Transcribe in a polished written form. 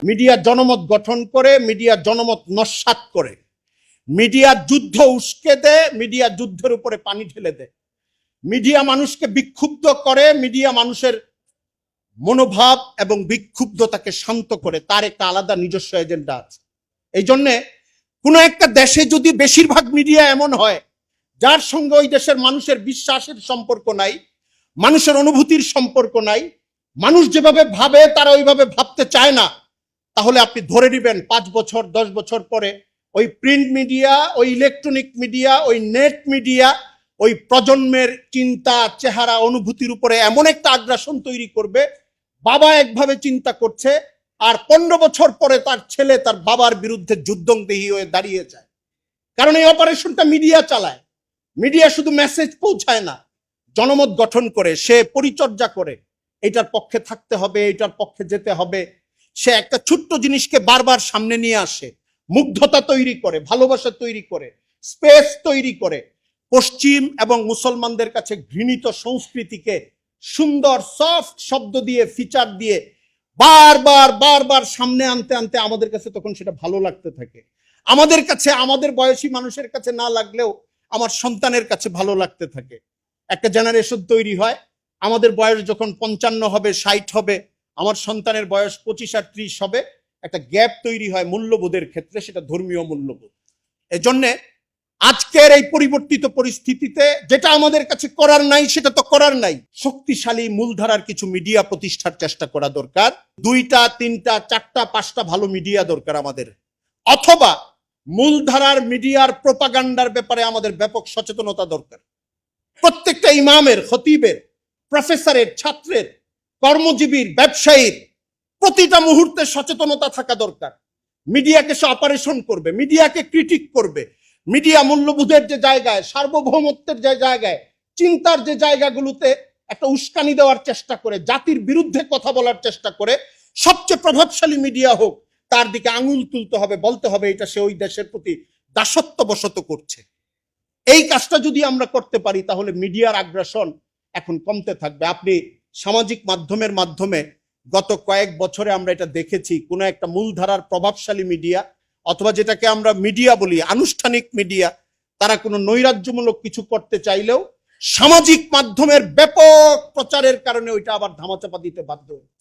Media জনমত গঠন করে, মিডিয়া জনমত নস্যাৎ করে, মিডিয়া যুদ্ধ উস্কে দেয়, মিডিয়া যুদ্ধের উপরে পানি ঢেলে দেয়, মিডিয়া মানুষকে বিক্ষুব্ধ করে, মিডিয়া মানুষের মনোভাব এবং বিক্ষুব্ধতাকে শান্ত করে। তার একটা আলাদা নিজস্ব এজেন্ডা আছে। এই জন্যে কোনো একটা দেশে যদি বেশিরভাগ মিডিয়া এমন হয় যার সঙ্গে ওই দেশের মানুষের বিশ্বাসের সম্পর্ক নাই, মানুষের অনুভূতির সম্পর্ক নাই, মানুষ যেভাবে ভাবে তারা ওইভাবে ভাবতে চায় না, তাহলে আপনি ধরে নেবেন 5 বছর 10 বছর পরে ওই প্রিন্ট মিডিয়া, ওই ইলেকট্রনিক মিডিয়া, ওই নেট মিডিয়া ওই প্রজন্মের চিন্তা, চেহারা, অনুভূতির উপরে এমন একটা আগ্রাসন তৈরি করবে, বাবা একভাবে চিন্তা করছে আর 15 বছর পরে তার ছেলে তার বাবার বিরুদ্ধে যুদ্ধংদেহী হয়ে দাঁড়িয়ে যায়। কারণ এই অপারেশনটা মিডিয়া চালায়। মিডিয়া শুধু মেসেজ পৌঁছায় না, জনমত গঠন করে, সে পরিচর্যা করে, এটার পক্ষে থাকতে হবে, এটার পক্ষে যেতে হবে। সে একটা ছোট্ট জিনিসকে বারবার সামনে নিয়ে আসে, মুগ্ধতা তৈরি করে, ভালোবাসা তৈরি করে, স্পেস তৈরি করে। পশ্চিম এবং মুসলমানদের কাছে ঘৃণিত সংস্কৃতিকে সুন্দর সফট শব্দ দিয়ে, ফিচার দিয়ে বারবার বারবার সামনে আনতে আনতে আমাদের কাছে তখন সেটা ভালো লাগতে থাকে। আমাদের কাছে, আমাদের বয়সী মানুষের কাছে না লাগলেও আমার সন্তানের কাছে ভালো লাগতে থাকে। একটা জেনারেশন তৈরি হয়, আমাদের বয়স যখন 55 হবে, 60 হবে, আমার সন্তানের বয়স 25 আর 30 হবে, একটা গ্যাপ তৈরি হয় মূল্যবোধের ক্ষেত্রে, সেটা ধর্মীয় মূল্যবোধ। এজন্যে আজকের এই পরিবর্তিত পরিস্থিতিতে যেটা আমাদের কাছে করার নাই সেটা তো করার নাই, শক্তিশালী মূলধারার কিছু মিডিয়া প্রতিষ্ঠার চেষ্টা করা দরকার। 2টা 3টা 4টা 5টা ভালো মিডিয়া দরকার আমাদের, অথবা মূলধারার মিডিয়ার প্রোপাগান্ডার ব্যাপারে আমাদের ব্যাপক সচেতনতা দরকার। প্রত্যেকটা ইমামের, খতিবের, প্রফেসরের, ছাত্রের, কর্মজীবীর, ব্যবসায়ীর প্রতিটা মুহূর্তে সচেতনতা থাকা দরকার। মিডিয়াকে সে অপারেশন করবে, মিডিয়াকে ক্রিটিক করবে, মিডিয়া মূল্যবোধের যে জায়গায়, সার্বভৌমত্বের যে জায়গায়, চিন্তার যে জায়গাগুলোতে একটা উস্কানি দেওয়ার চেষ্টা করে, জাতির বিরুদ্ধে কথা বলার চেষ্টা করে, সবচেয়ে প্রভাবশালী মিডিয়া হোক তার দিকে আঙুল তুলতে হবে, বলতে হবে এটা সে ওই দেশের প্রতি দাসত্ববশত করছে। এই কাজটা যদি আমরা করতে পারি তাহলে মিডিয়ার আগ্রাসন এখন কমতে থাকবে। আপনি সামাজিক মাধ্যমের মাধ্যমে গত কয়েক বছরে আমরা এটা দেখেছি, কোনো একটা মূলধারার প্রভাবশালী মিডিয়া অথবা যেটাকে আমরা মিডিয়া বলি, আনুষ্ঠানিক মিডিয়া, তারা কোনো নৈরাজ্যমূলক কিছু করতে চাইলেও সামাজিক মাধ্যমের ব্যাপক প্রচারের কারণে ওইটা আবার ধামাচাপা দিতে বাধ্য হচ্ছে।